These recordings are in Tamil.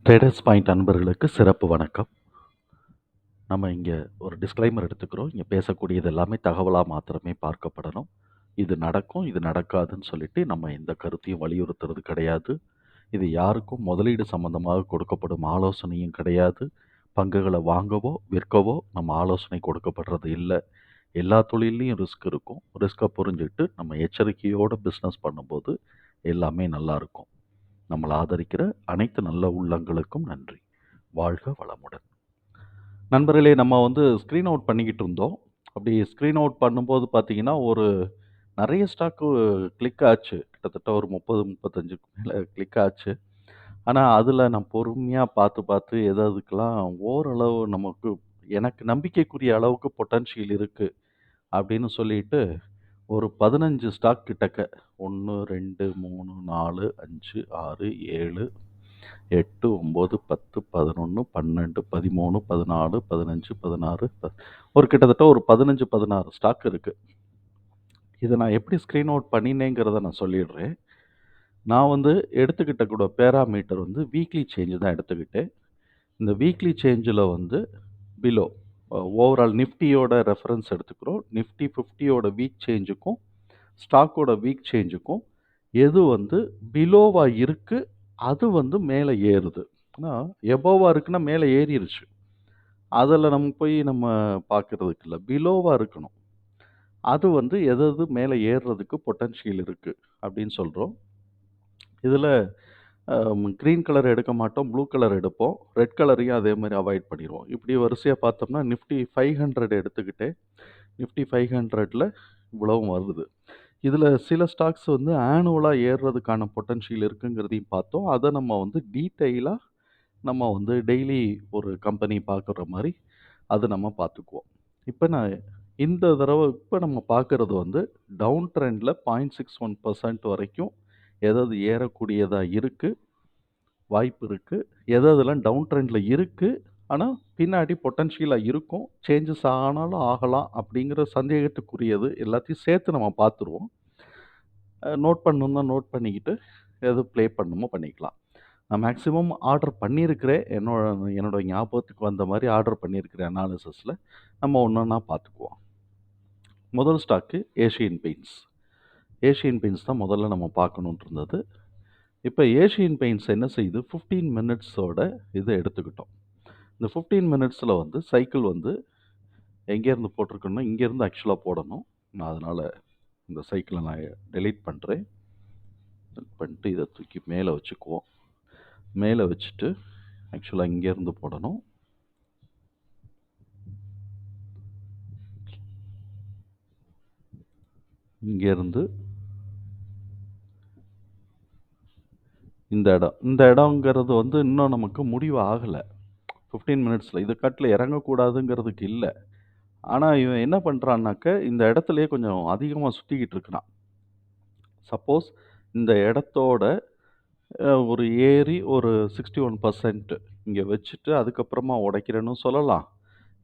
ட்ரேடர்ஸ் பாயிண்ட் அன்பர்களுக்கு சிறப்பு வணக்கம். நம்ம இங்கே ஒரு டிஸ்க்ளைமர் எடுத்துக்கிறோம். இங்கே பேசக்கூடியது எல்லாமே தகவலாக மாத்திரமே பார்க்கப்படணும். இது நடக்கும், இது நடக்காதுன்னு சொல்லிட்டு நம்ம எந்த கருத்தையும் வலியுறுத்துறது கிடையாது. இது யாருக்கும் முதலீடு சம்பந்தமாக கொடுக்கப்படும் ஆலோசனையும் கிடையாது. பங்குகளை வாங்கவோ விற்கவோ நம்ம ஆலோசனை கொடுக்கப்படுறது இல்லை. எல்லா தொழிலையும் ரிஸ்க் இருக்கும். ரிஸ்க்கை புரிஞ்சுட்டு நம்ம எச்சரிக்கையோடு பிஸ்னஸ் பண்ணும்போது எல்லாமே நல்லா இருக்கும். நம்மளை ஆதரிக்கிற அனைத்து நல்ல உள்ளங்களுக்கும் நன்றி. வாழ்க வளமுடன். நண்பர்களே, நம்ம ஸ்க்ரீன் அவுட் பண்ணிக்கிட்டு இருந்தோம். அப்படி ஸ்க்ரீன் அவுட் பண்ணும்போது பார்த்தீங்கன்னா, நிறைய ஸ்டாக்கு கிளிக் ஆச்சு. கிட்டத்தட்ட ஒரு 30, 35க்கு மேல கிளிக் ஆச்சு. ஆனா, அதில நான் பொறுமையா பார்த்து பார்த்து எதுக்கெல்லாம் ஓரளவு நமக்கு எனக்கு நம்பிக்கைக்குரிய அளவுக்கு பொட்டன்ஷியல் இருக்கு அப்படின்னு சொல்லிட்டு, ஒரு 15 ஸ்டாக் கிட்டக்க 1, 2, 3, 4, 5, 6, 7, 8, 9, 10, 11, 12, 13, 14, 15, 16 ஒரு கிட்டத்தட்ட ஒரு 15, 16 ஸ்டாக் இருக்கு. இதை நான் எப்படி ஸ்க்ரீன் அவுட் பண்ணினேங்கிறத நான் சொல்லிடுறேன். நான் எடுத்துக்கிட்ட கூட பேராமீட்டர் வீக்லி சேஞ்ச் தான் எடுத்துக்கிட்டேன். இந்த வீக்லி சேஞ்சில் பிலோ ஓவரால் நிஃப்டியோட ரெஃபரன்ஸ் எடுத்துக்கிறோம். நிஃப்டி 50யோட வீக் சேஞ்சுக்கும் ஸ்டாக்கோட வீக் சேஞ்சுக்கும் எது பிலோவாக இருக்குது அது மேலே ஏறுது. ஆனால் எபோவாக இருக்குன்னா மேலே ஏறிடுச்சு. அதில் நம்ம பார்க்குறதுக்கு இல்லை, பிலோவாக இருக்கணும். அது எது மேலே ஏறுறதுக்கு பொட்டன்ஷியல் இருக்குது அப்படின்னு சொல்கிறோம். இதில் க்ரீன் கலர் எடுக்க மாட்டோம், ப்ளூ கலர் எடுப்போம். ரெட் கலரையும் அதே மாதிரி அவாய்ட் பண்ணிடுவோம். இப்படி வரிசையாக பார்த்தோம்னா நிஃப்டி 500 எடுத்துக்கிட்டே நிஃப்டி 500ல் இவ்வளவும் வருது. இதில் சில ஸ்டாக்ஸ் ஆனுவலாக ஏறுறதுக்கான பொட்டன்ஷியல் இருக்குங்கிறதையும் பார்த்தோம். அதை நம்ம டீட்டெயிலாக நம்ம டெய்லி ஒரு கம்பெனி பார்க்குற மாதிரி அது நம்ம பார்த்துக்குவோம். இப்போ நான் இந்த தடவை நம்ம பார்க்குறது டவுன் ட்ரெண்டில் 0.61% வரைக்கும் எதாவது ஏறக்கூடியதாக இருக்குது, வாய்ப்பு இருக்குது. எதெல்லாம் டவுன் ட்ரெண்டில் இருக்குது, ஆனால் பின்னாடி பொட்டன்ஷியலாக இருக்கும், சேஞ்சஸ் ஆனாலும் ஆகலாம் அப்படிங்கிற சந்தேகத்துக்குரியது எல்லாத்தையும் சேர்த்து நம்ம பார்த்துருவோம். நோட் பண்ணணும்னா நோட் பண்ணிக்கிட்டு எது ப்ளே பண்ணணுமோ பண்ணிக்கலாம். நான் மேக்ஸிமம் ஆர்டர் பண்ணியிருக்கிறேன். என்னோட ஞாபகத்துக்கு வந்த மாதிரி ஆர்டர் பண்ணியிருக்கிறேன் அனாலிசிஸில். நம்ம ஒன்றா பார்த்துக்குவோம். முதல் stock Asian paints. Asian paints தான் முதல்ல நம்ம பார்க்கணுன்ட்டு இருந்தது. இப்போ ஏஷியன் பெயிண்ட்ஸ் என்ன செய்யுது, 15 மினிட்ஸோட இதை எடுத்துக்கிட்டோம். இந்த 15 மினிட்ஸில் சைக்கிள் எங்கேருந்து போட்டிருக்கோன்னா இங்கேருந்து ஆக்சுவலாக போடணும். நான் அதனால் இந்த சைக்கிளை நான் டெலீட் பண்ணுறேன். பண்ணிட்டு இதை தூக்கி மேலே வச்சுக்குவோம். மேலே வச்சுட்டு ஆக்சுவலாக இங்கேருந்து போடணும். இங்கேருந்து இந்த இடங்கிறது இன்னும் நமக்கு முடிவு ஆகலை. 15 மினிட்ஸில் இது கட்டில் இறங்கக்கூடாதுங்கிறதுக்கு இல்லை. ஆனால் இவன் என்ன பண்ணுறான்னாக்க இந்த இடத்துலையே கொஞ்சம் அதிகமாக சுற்றிக்கிட்டு இருக்கிறான். சப்போஸ் இந்த இடத்தோட ஒரு ஏறி ஒரு 61% இங்கே வச்சுட்டு அதுக்கப்புறமா உடைக்கிறேன்னு சொல்லலாம்.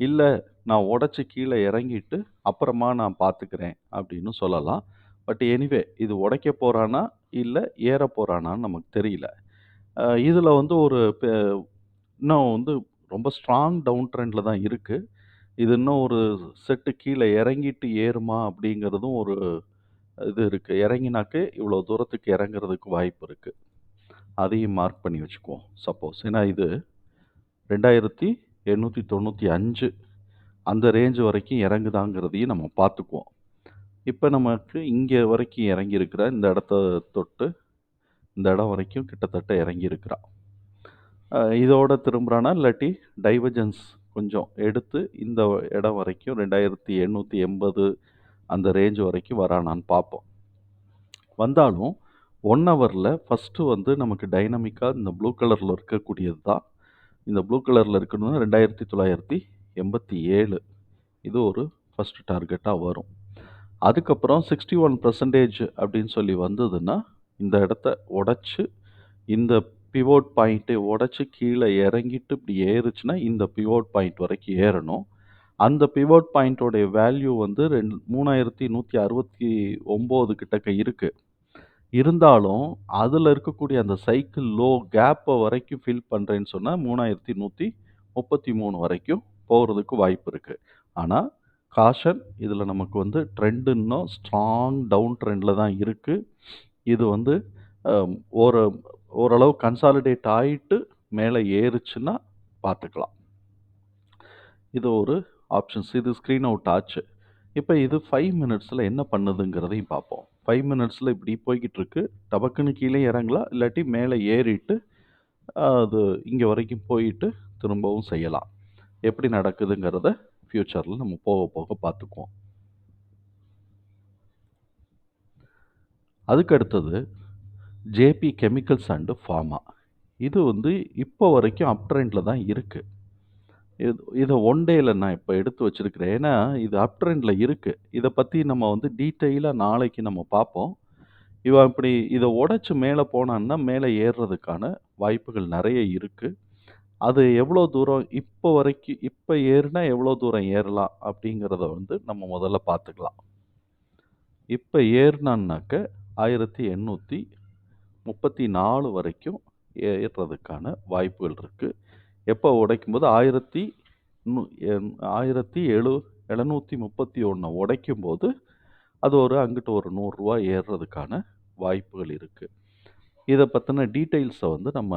இல்லை, நான் உடச்சி கீழே இறங்கிட்டு அப்புறமா நான் பார்த்துக்கிறேன் அப்படின்னு சொல்லலாம். பட் எனிவே இது உடைக்க போகிறானா இல்லை ஏற போகிறானான்னு நமக்கு தெரியல. இதில் ஒரு இன்னும் ரொம்ப ஸ்ட்ராங் டவுன் ட்ரெண்டில் தான் இருக்குது. இது இன்னும் ஒரு செட்டு கீழே இறங்கிட்டு ஏறுமா அப்படிங்கிறதும் ஒரு இது இருக்குது. இறங்கினாக்க இவ்வளோ தூரத்துக்கு இறங்குறதுக்கு வாய்ப்பு இருக்குது. அதையும் மார்க் பண்ணி வச்சுக்குவோம் சப்போஸ். ஏன்னா இது 2895 அந்த ரேஞ்ச் வரைக்கும் இறங்குதாங்கிறதையும் நம்ம பார்த்துக்குவோம். இப்போ நமக்கு இங்கே வரைக்கும் இறங்கியிருக்கிற இந்த இடத்த தொட்டு இந்த இடம் வரைக்கும் கிட்டத்தட்ட இறங்கியிருக்கிறா. இதோட திரும்புகிறானா இல்லாட்டி டைவர்ஜன்ஸ் கொஞ்சம் எடுத்து இந்த இடம் வரைக்கும் 2880 அந்த ரேஞ்ச் வரைக்கும் வரானான்னு பார்ப்போம். வந்தாலும் 1 ஹவரில் ஃபஸ்ட்டு நமக்கு டைனமிக்காக இந்த ப்ளூ கலரில் இருக்கக்கூடியது தான். இந்த ப்ளூ கலரில் இருக்கணும்னா 2987 இது ஒரு ஃபஸ்ட்டு டார்கெட்டாக வரும். அதுக்கப்புறம் 61% அப்படின்னு சொல்லி வந்ததுன்னா இந்த இடத்த உடச்சி இந்த பிவோட் பாயிண்ட்டை உடச்சி கீழே இறங்கிட்டு இப்படி ஏறுச்சுன்னா இந்த பிவோட் பாயிண்ட் வரைக்கும் ஏறணும். அந்த பிவோட் பாயிண்ட்டோடைய வேல்யூ 3169 கிட்டக்க இருக்குது. இருந்தாலும், அதுல இருக்கக்கூடிய அந்த சைக்கிள் லோ கேப்ப வரைக்கும் ஃபில் பண்றேன்னு சொன்னா 3133 வரைக்கும் போறதுக்கு வாய்ப்பு இருக்கு. ஆனா, காஷன் இதுல நமக்கு வந்து ட்ரெண்ட் இன்னும் ஸ்ட்ராங் டவுன் ட்ரெண்ட்ல தான் இருக்கு. இது வந்து அ ஒரு ஓரளவு கன்சாலிடேட் ஆயிட்டு மேல ஏறுச்சுன்னா பார்த்துக்கலாம். இது ஒரு ஆப்ஷன்ஸ். இது ஸ்க்ரீன் அவுட் ஆச்சு. இப்ப இது 5 மினிட்ஸ்ல என்ன பண்ணுதுங்கிறதையும் பார்ப்போம். 5 மினிட்ஸ்ல இப்படி போய்க்கிட்டு இருக்கு. டபக்குன்னு கீழ இறங்கலாம். இல்லாட்டி மேல ஏறிட்டு, அது இங்க வரைக்கும் போயிட்டு திரும்பவும் செய்யலாம். எப்படி நடக்குதுங்கிறத ஃபியூச்சர்ல நம்ம போக போக பார்த்துக்குவோம். அதுக்கு அடுத்தது ஜேபி கெமிக்கல்ஸ் அண்ட் ஃபார்மா. இது வந்து இப்போ வரைக்கும் அப் ட்ரெண்ட்ல தான் இருக்கு. இத ஒன் டேல நான் இப்ப எடுத்து வச்சிருக்கிறேன். ஏன்னா, இது அப் ட்ரெண்ட்ல இருக்கு. இத பத்தி நம்ம வந்து டீட்டெயிலா நாளைக்கு நம்ம பார்ப்போம். இவன் இப்படி இத உடைச்சு மேல போனான்னா, மேல ஏறுறதுக்கான வாய்ப்புகள் நெறைய இருக்கு. அது எவ்வளோ தூரம் இப்போ வரைக்கும் இப்ப ஏறுனா எவ்வளோ தூரம் ஏறலாம் அப்படிங்கிறத வந்து நம்ம முதல்ல பார்த்துக்கலாம். இப்ப ஏறுனான்னாக்க 1834 வரைக்கும் ஏறுறதுக்கான வாய்ப்புகள் இருக்கு. எப்போ உடைக்கும்போது 1731 உடைக்கும்போது, அது ஒரு அங்கிட்டு ஒரு ரூ. 100 ஏறுறதுக்கான வாய்ப்புகள் இருக்கு. இத பத்தின டீட்டெயில்ஸ வந்து நம்ம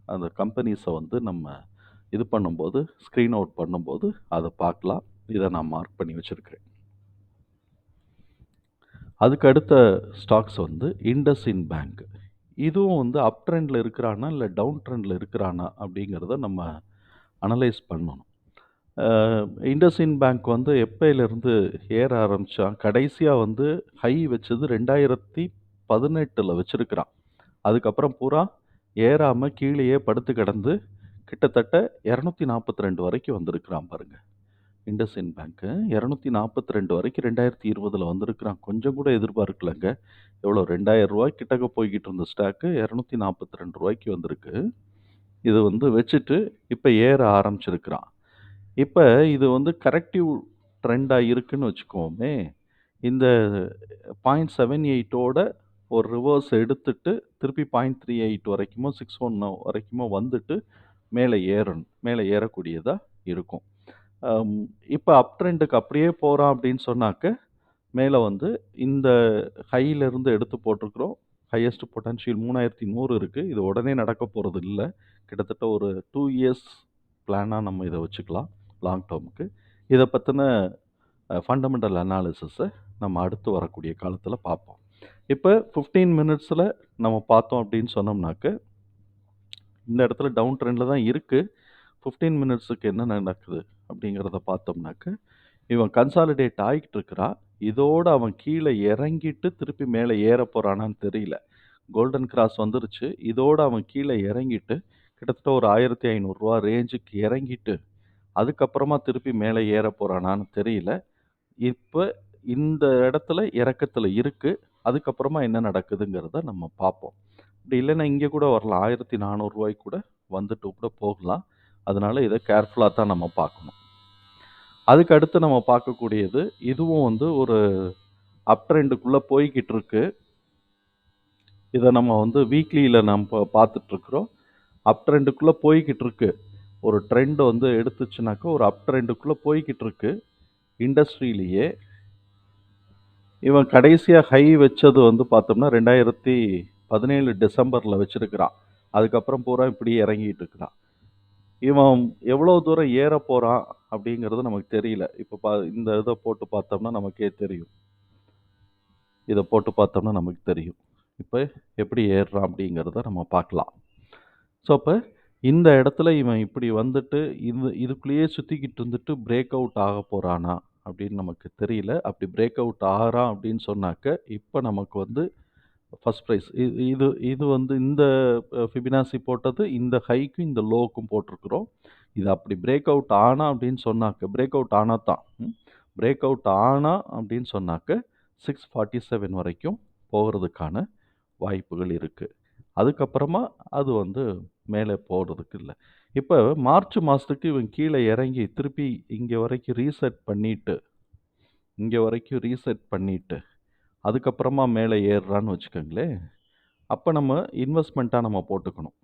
அந்த கம்பெனிஸ வந்து நம்ம இது பண்ணும்போது, ஸ்க்ரீன் அவுட் பண்ணும்போது அத பார்க்கலாம். இத நான் மார்க் பண்ணி வச்சிருக்கிறேன். அதுக்கு அடுத்த ஸ்டாக்ஸ் வந்து இண்டஸ்இண்ட் பேங்க். இதுவும் வந்து அப் ட்ரெண்ட்ல இருக்கிறானா, இல்ல டவுன் ட்ரெண்ட்ல இருக்கிறானா அப்படிங்கிறத நம்ம அனலைஸ் பண்ணணும். அ இண்டஸ்இண்ட் பேங்க் வந்து எப்பயிலருந்து ஏற ஆரம்பிச்சான்? கடைசியா வந்து ஹை வச்சது 2018ல வச்சிருக்கிறான். அதுக்கப்புறம் பூரா ஏறாம கீழயே படுத்து கிடந்து கிட்டத்தட்ட 242 வரைக்கும் வந்திருக்கிறான் பாருங்க. இண்டஸ்இண்ட் பேங்க் 242 வரைக்கும் 2020ல வந்திருக்கிறான். கொஞ்சம் கூட எதிர்பார்க்கலங்க. எவ்வளோ ரூ. 2000 கிட்டக்க போய்க்கிட்டு இருந்த ஸ்டாக்கு ரூ. 242 வந்திருக்கு. இது வந்து வச்சுட்டு இப்ப ஏற ஆரம்பிச்சிருக்கிறான். இப்ப இது வந்து கரெக்டிவ் ட்ரெண்டா இருக்குன்னு வச்சுக்குவோமே. இந்த 0.78ஓட ஒரு ரிவர்ஸ் எடுத்துட்டு, திருப்பி 0.38 வரைக்குமோ, 61 வரைக்குமோ வந்துட்டு மேல ஏறணும். மேல ஏறக்கூடியதா இருக்கும். அம் இப்ப அப் ட்ரெண்டுக்கு அப்படியே போறான் அப்படின்னு சொன்னாக்க, மேல வந்து இந்த ஹைல இருந்து எடுத்து போட்டிருக்கிறோம். ஹையஸ்ட் பொட்டன்ஷியல் 3100 இருக்கு. இது உடனே நடக்க போறது இல்ல. கிட்டத்தட்ட ஒரு 2 இயர்ஸ் பிளானா நம்ம இத வச்சுக்கலாம். லாங் டெர்ம்க்கு. இத பத்தின ஃபண்டமெண்டல் அனாலிசிஸ நம்ம அடுத்து வரக்கூடிய காலத்துல பார்ப்போம். இப்ப 15 மினிட்ஸ்ல நம்ம பார்த்தோம் அப்படின்னு சொன்னோம்னாக்க, இந்த இடத்துல டவுன் ட்ரெண்ட்ல தான் இருக்கு. 15 மினிட்ஸுக்கு என்ன நடக்குது அப்படிங்கிறத பார்த்தோம்னாக்க, இவன் கன்சாலிடேட் ஆயிட்டு இருக்கிறான். இதோட அவன் கீழ இறங்கிட்டு திருப்பி மேல ஏறப் போறானான்னு தெரியல. கோல்டன் கிராஸ் வந்துருச்சு. இதோட அவன் கீழ இறங்கிட்டு, கிட்டத்தட்ட ஒரு ரூ. 1500 ரேஞ்சுக்கு இறங்கிட்டு, அதுக்கப்புறமா திருப்பி மேல ஏறப் போறானான்னு தெரியல. இப்ப இந்த இடத்துல இறக்கத்துல இருக்கு. அதுக்கப்புறமா என்ன நடக்குதுங்கிறத நம்ம பார்ப்போம். அப்படி இல்லன்னா இங்க கூட வரலாம். ரூ. 1400 கூட வந்துட்டு கூட போகலாம். அதனால இத கேர்ஃபுல்லா தான் நம்ம பார்க்கணும். அதுக்கு அடுத்து நம்ம பார்க்கக்கூடியது, இதுவும் வந்து ஒரு அப் ட்ரெண்டுக்குள்ள போய்க்கிட்டு இருக்கு. இத நம்ம வந்து வீக்லில நம்ம பார்த்துட்டு இருக்கிறோம். அப் ட்ரெண்டுக்குள்ள போய்க்கிட்டு இருக்கு. ஒரு ட்ரெண்ட் வந்து எடுத்துச்சுனாக்கா, ஒரு அப் ட்ரெண்டுக்குள்ள போய்க்கிட்டு இருக்கு. இண்டஸ்ட்ரியிலேயே இவன் கடைசியா ஹை வச்சது வந்து பார்த்தோம்னா, 2017 டிசம்பர்ல வச்சிருக்கிறான். அதுக்கப்புறம் பூரா இப்படி இறங்கிட்டு இருக்கிறான். இவன் எவ்வளோ தூரம் ஏறப் போறான் அப்படிங்கிறது நமக்கு தெரியல. இப்ப இந்த இத போட்டு பார்த்தோம்னா நமக்கே தெரியும். இத போட்டு பார்த்தோம்னா நமக்கு தெரியும். இப்ப எப்படி ஏறுறான் அப்படிங்கிறத நம்ம பார்க்கலாம். ஸோ, அப்ப இந்த இடத்துல இவன் இப்படி வந்துட்டு, இதுக்குள்ளேயே சுத்திக்கிட்டு இருந்துட்டு பிரேக் அவுட் ஆகப் போறானா? அப்படின்னு நமக்கு தெரியல. அப்படி பிரேக் அவுட் ஆறான் அப்படின்னு சொன்னாக்க, இப்ப நமக்கு வந்து ஃபர்ஸ்ட் பிரைஸ். இது இது வந்து இந்த ஃபிபனாசி போட்டது இந்த ஹைக்கும், இந்த லோவுக்கும் போட்டிருக்கிறோம். இது அப்படி பிரேக் அவுட் ஆனா அப்படின்னு சொன்னாக்க, பிரேக் அவுட் ஆனா தான். பிரேக் அவுட் ஆனா அப்படின்னு சொன்னாக்க, 647 வரைக்கும் போகறதுக்கான வாய்ப்புகள் இருக்கு. அதுக்கப்புறமா அது வந்து மேலே போறதுக்கு இல்ல. இப்ப மார்ச் மாசத்துக்கு இவன் கீழ இறங்கி திருப்பி இங்க வரைக்கும் ரீசெட் பண்ணிட்டு, அதுக்கப்புறமா மேலே ஏறுறான்னு வச்சுக்கோங்களேன். அப்ப நம்ம இன்வெஸ்ட்மெண்ட்டா நம்ம போட்டுக்கணும்.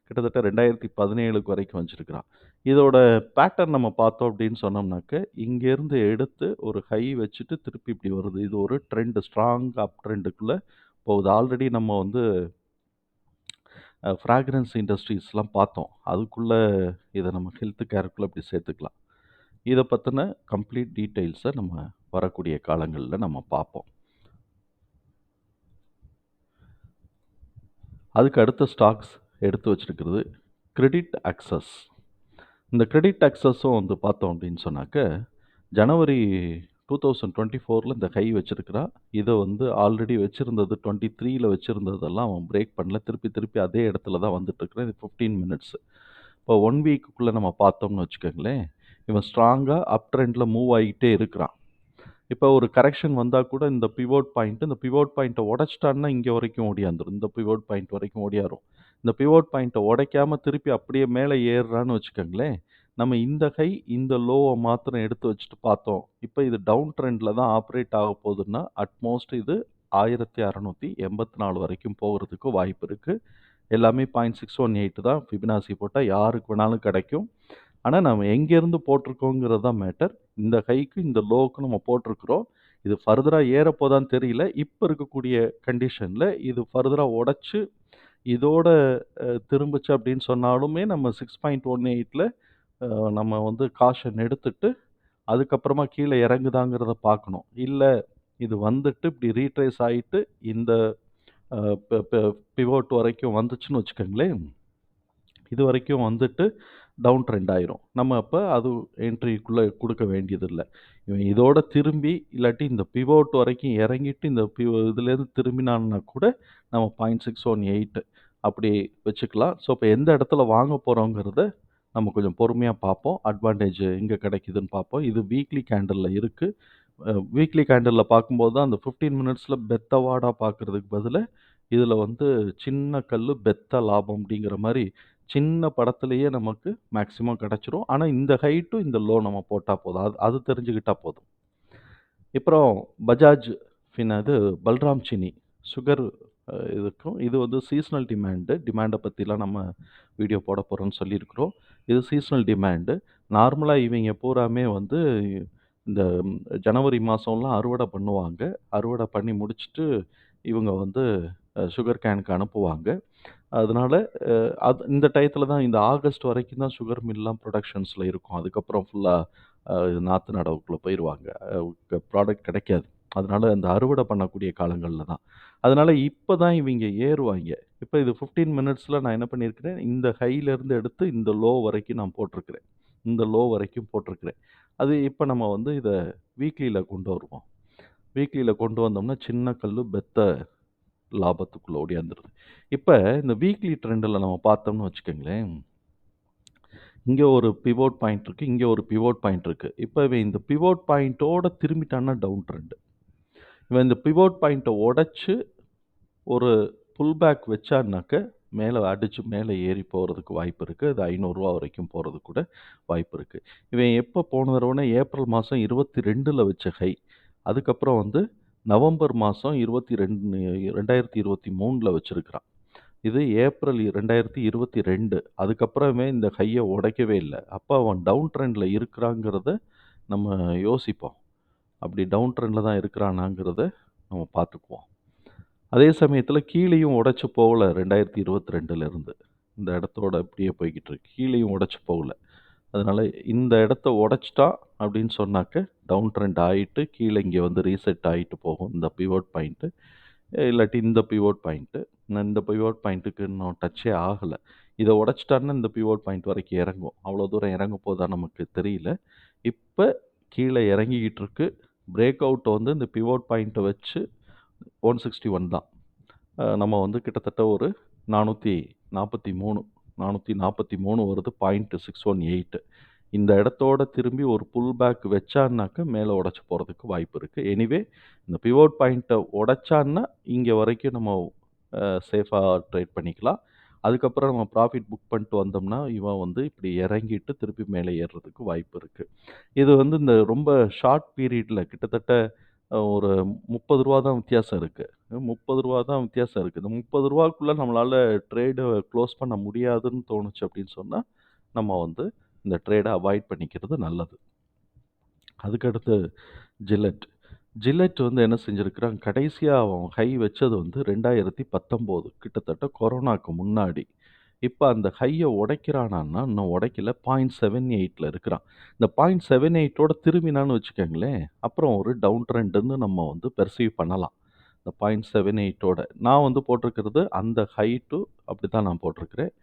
கிட்டத்தட்ட 2017 வரைக்கும் வச்சிருக்கிறான். இதோட பேட்டர்ன் நம்ம பார்த்தோம் அப்படின்னு சொன்னோம்னாக்க, இங்கேருந்து எடுத்து ஒரு ஹை வச்சுட்டு திருப்பி இப்படி வருது. இது ஒரு ட்ரெண்ட் ஸ்ட்ராங் அப் ட்ரெண்டுக்குள்ள போகுது. ஆல்ரெடி நம்ம வந்து ஃப்ராக்ரன்ஸ் இண்டஸ்ட்ரீஸ்லாம் பார்த்தோம். அதுக்குள்ள இத நம்ம ஹெல்த் கேருக்குள்ள இப்படி சேர்த்துக்கலாம். இத பத்தின கம்ப்ளீட் டீட்டெயில்ஸ நம்ம வரக்கூடிய காலங்கள்ல நம்ம பார்ப்போம். அதுக்கு அடுத்த ஸ்டாக்ஸ் எடுத்து வச்சிருக்கிறது கிரெடிட் அக்சஸ். இந்த கிரெடிட் அக்சஸும் வந்து பார்த்தோம் அப்படின்னு சொன்னாக்க, ஜனவரி 2024ல இந்த ஹை வச்சிருக்கிறான். இத வந்து ஆல்ரெடி வச்சிருந்தது 23ல வச்சிருந்ததெல்லாம் அவன் பிரேக் பண்ணல. திருப்பி திருப்பி அதே இடத்துல தான் வந்துட்டு இருக்கிறான். இது 15 மினிட்ஸ். இப்போ 1 வீக்குக்குள்ள நம்ம பார்த்தோம்னு வச்சுக்கோங்களேன், இவன் ஸ்ட்ராங்கா அப் ட்ரெண்ட்ல மூவ் ஆகிட்டே இருக்கிறான். இப்போ ஒரு கரெக்ஷன் வந்தா கூட இந்த பிவோட் பாயிண்ட்ட உடைச்சிட்டான்னா இங்க வரைக்கும் ஓடியாந்துரும். இந்த பிவோட் பாயிண்ட் வரைக்கும் ஓடியாரும். இந்த பிவோட் பாயிண்ட்ட உடைக்காம திருப்பி அப்படியே மேல ஏறுறான்னு வச்சுக்கோங்களேன், நம்ம இந்த ஹை, இந்த லோவ மாத்திரம் எடுத்து வச்சுட்டு பார்த்தோம். இப்ப இது டவுன் ட்ரெண்ட்ல தான் ஆப்பரேட் ஆக போகுதுன்னா, அட்மோஸ்ட் இது 1684 வரைக்கும் போகுறதுக்கு வாய்ப்பு இருக்கு. எல்லாமே 0.618 தான். ஃபிபனாசி போட்டா யாருக்கு வேணாலும் கிடைக்கும். ஆனா, நம்ம எங்கேருந்து போட்டிருக்கோங்கிறது தான் மேட்டர். இந்த ஹைக்கு, இந்த லோவுக்கு நம்ம போட்டிருக்கிறோம். இது ஃபர்தரா ஏறப்போதான்னு தெரியல. இப்ப இருக்கக்கூடிய கண்டிஷன்ல இது ஃபர்தரா உடைச்சு, இதோட திரும்புச்சு அப்படின்னு சொன்னாலுமே நம்ம 6.18ல அ நம்ம வந்து காஷன் எடுத்துட்டு, அதுக்கப்புறமா கீழ இறங்குதாங்கிறத பார்க்கணும். இல்ல, இது வந்துட்டு இப்படி ரீட்ரேஸ் ஆயிட்டு இந்த அ பெ பெ பிவோட் வரைக்கும் வந்துச்சுன்னு வச்சுக்கோங்களேன், இதுவரைக்கும் வந்துட்டு டவுன் ட்ரெண்ட் ஆயிரும். நம்ம அப்ப அது என்ட்ரிக்குள்ள குடுக்க வேண்டியதில்ல. இவன் இதோட திரும்பி இல்லாட்டி இந்த பிவோட் வரைக்கும் இறங்கிட்டு இந்த இதுலேருந்து திரும்பினான்னா கூட நம்ம 0.618 அப்படி வச்சுக்கலாம். ஸோ, இப்ப எந்த இடத்துல வாங்க போறோங்கிறத நம்ம கொஞ்சம் பொறுமையா பார்ப்போம். அட்வான்டேஜ் எங்க கிடைக்குதுன்னு பார்ப்போம். இது வீக்லி கேண்டில்ல இருக்கு. வீக்லி கேண்டில்ல பார்க்கும்போது தான் அந்த 15 மினிட்ஸ்ல பெத்த வாடா பார்க்கறதுக்கு பதிலா, இதுல வந்து சின்ன கல்லு பெத்த லாபம் அப்படிங்கிற மாரி சின்ன படத்திலேயே நமக்கு மேக்ஸிமம் கிடைச்சிரும். ஆனா இந்த ஹை டூ இந்த லோ நம்ம போட்டா போதும். அது அது தெரிஞ்சுக்கிட்டா போதும். அப்புறம் பஜாஜ் இது பல்ராம் சினி சுகர் இதுக்கும் இது வந்து சீசனல் டிமாண்ட பத்திலாம் நம்ம வீடியோ போட போறோம்னு சொல்லியிருக்கிறோம். இது சீசனல் டிமாண்டு. நார்மலா இவைங்க பூராமே வந்து இந்த ஜனவரி மாசம்லாம் அறுவடை பண்ணுவாங்க. அறுவடை பண்ணி முடிச்சுட்டு இவங்க வந்து சுகர் கேனுக்கு அனுப்புவாங்க. அதனால இந்த டயத்துல தான் இந்த ஆகஸ்ட் வரைக்கும் தான் சுகர் மில்லாம் புரொடக்ஷன்ஸ்ல இருக்கும். அதுக்கப்புறம் ஃபுல்லா நாத்து நடவுக்குள்ள போயிருவாங்க. ப்ராடக்ட் கிடைக்காது. அதனால அந்த அறுவடை பண்ணக்கூடிய காலங்கள்ல தான். அதனால இப்ப தான் இவைங்க ஏறுவாய்ங்க. இப்ப இது 15 மினிட்ஸ்ல நான் என்ன பண்ணியிருக்கிறேன், இந்த ஹைலேருந்து எடுத்து இந்த லோ வரைக்கும் நான் போட்டிருக்கிறேன். இந்த லோ வரைக்கும் போட்டிருக்கிறேன். அது இப்ப நம்ம வந்து இத வீக்லில கொண்டு வருவோம். வீக்லில கொண்டு வந்தோம்னா, சின்ன கல்லு பெத்த லாபத்துக்குள்ள ஓடியாந்துருது. இப்ப இந்த வீக்லி ட்ரெண்ட்ல நம்ம பார்த்தோம்னு வச்சுக்கங்களேன், இங்க ஒரு பிவோட் பாயிண்ட் இருக்கு. இங்க ஒரு பிவோட் பாயிண்ட் இருக்கு. இப்ப இவன் இந்த பிவோட் பாயிண்ட்டோட திரும்பிட்டான்னா டவுன் ட்ரெண்ட். இவன் இந்த பிவோட் பாயிண்ட்ட உடைச்சு ஒரு புல் பேக் வச்சான்னாக்க, மேல ஏறி போறதுக்கு வாய்ப்பு இருக்கு. அது ரூ. 500 வரைக்கும் போறதுக்கு கூட வாய்ப்பு இருக்கு. இவன் எப்ப போன தடவனா ஏப்ரல் மாசம் 22ல வச்ச ஹை. அதுக்கப்புறம் வந்து நவம்பர் மாசம் 2023ல வச்சிருக்கிறான். இது ஏப்ரல் 2022. அதுக்கப்புறமே இந்த ஹைய உடைக்கவே இல்ல. அப்ப அவன் டவுன் ட்ரெண்ட்ல இருக்கிறாங்கிறத நம்ம யோசிப்போம். அப்படி டவுன் ட்ரெண்ட்ல தான் இருக்கிறானாங்கிறத நம்ம பார்த்துக்குவோம். அதே சமயத்துல கீழயும் உடைச்சு போகல 2022ல இருந்து. இந்த இடத்தோட இப்படியே போய்க்கிட்டு இருக்கு. கீழயும் உடைச்சு போகல. அதனால இந்த இடத்த உடைச்சுட்டான் அப்படின்னு சொன்னாக்க, டவுன் ட்ரெண்ட் ஆயிட்டு கீழ இங்க வந்து ரீசெட் ஆயிட்டு போகும். இந்த பிவோட் பாயிண்ட். இல்லாட்டி இந்த பிவோட் பாயிண்ட். நான் இந்த பிவோட் பாயிண்ட்டுக்கு இன்னும் டச்சே ஆகல. இத உடைச்சுட்டான்னா இந்த பிவோட் பாயிண்ட் வரைக்கும் இறங்கும். அவ்வளோ தூரம் இறங்க போதா நமக்கு தெரியல. இப்ப கீழ இறங்கிக்கிட்டு இருக்கு. பிரேக் அவுட் வந்து இந்த பிவோட் பாயிண்ட்ட வச்சு 161 தான். நம்ம வந்து கிட்டத்தட்ட ஒரு 443 443 வருது. 0.618. இந்த இடத்தோட திரும்பி ஒரு புல் பேக் வச்சான்னாக்க மேல உடைச்சு போறதுக்கு வாய்ப்பு இருக்கு. எனிவே இந்த பிவோட் பாயிண்ட்ட உடைச்சான்னா, இங்க வரைக்கும் நம்ம சேஃபா ட்ரேட் பண்ணிக்கலாம். அதுக்கப்புறம் நம்ம ப்ராஃபிட் புக் பண்ணிட்டு வந்தோம்னா, இவன் வந்து இப்படி இறங்கிட்டு திருப்பி மேலே ஏறுறதுக்கு வாய்ப்பு இருக்கு. இது வந்து இந்த ரொம்ப ஷார்ட் பீரியட்ல கிட்டத்தட்ட ஒரு ரூ. 30 தான் வித்தியாசம் இருக்கு. ரூ. 30 தான் வித்தியாசம் இருக்கு. இந்த ரூ. 30க்குள்ள நம்மளால ட்ரேட குளோஸ் பண்ண முடியாதுன்னு தோணுச்சு அப்படின்னு சொன்னா, நம்ம வந்து இந்த ட்ரேட அவாய்ட் பண்ணிக்கிறது நல்லது. அதுக்கடுத்து ஜில்லெட். ஜில்லெட் வந்து என்ன செஞ்சிருக்கிறான், கடைசியா அவன் ஹை வச்சது வந்து 2019 கிட்டத்தட்ட கொரோனாக்கு முன்னாடி. இப்ப அந்த ஹைய உடைக்கிறானான்னா, இன்னும் உடைக்கல. 0.78ல இருக்கிறான். இந்த 0.78ஓட திரும்பினான்னு வச்சுக்கங்களேன், அப்புறம் ஒரு டவுன் ட்ரெண்டுன்னு நம்ம வந்து பெர்சீவ் பண்ணலாம். இந்த 0.78ஓட. நான் வந்து போட்டிருக்கிறது அந்த ஹை டூ அப்படித்தான் நான் போட்டிருக்கிறேன்.